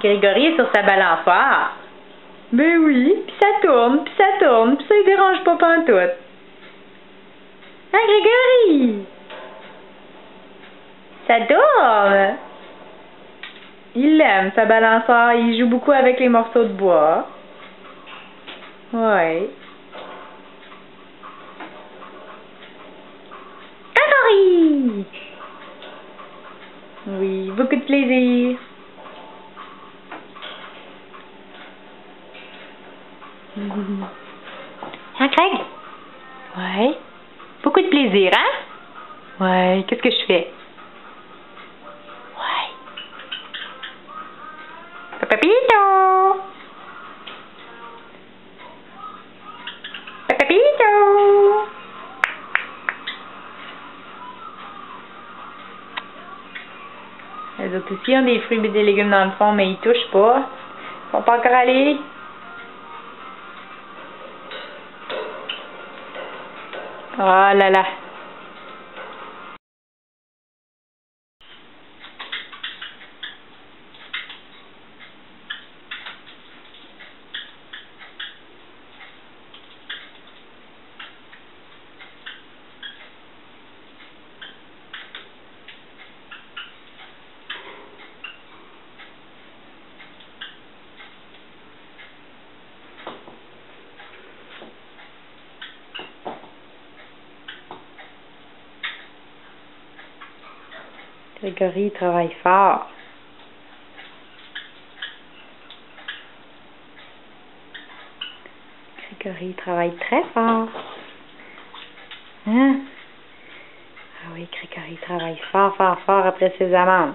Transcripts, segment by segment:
Grégory est sur sa balançoire. Ben oui, puis ça tourne, puis ça ne dérange pas pantoute. Hein, Grégory? Ça tourne! Il aime sa balançoire, il joue beaucoup avec les morceaux de bois. Ouais. Grégory! Oui, beaucoup de plaisir. Hein, Craig? Ouais. Beaucoup de plaisir, hein? Ouais. Qu'est-ce que je fais? Ouais. Papapito! Papapito! Les autres aussi ont des fruits et des légumes dans le fond, mais ils touchent pas. Ils sont pas encore allés. Oh là là. Grégory travaille fort. Grégory travaille très fort. Hein? Ah oui, Grégory travaille fort, fort, fort après ses amandes.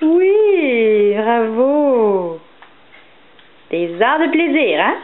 Oui, bravo. Des heures de plaisir, hein?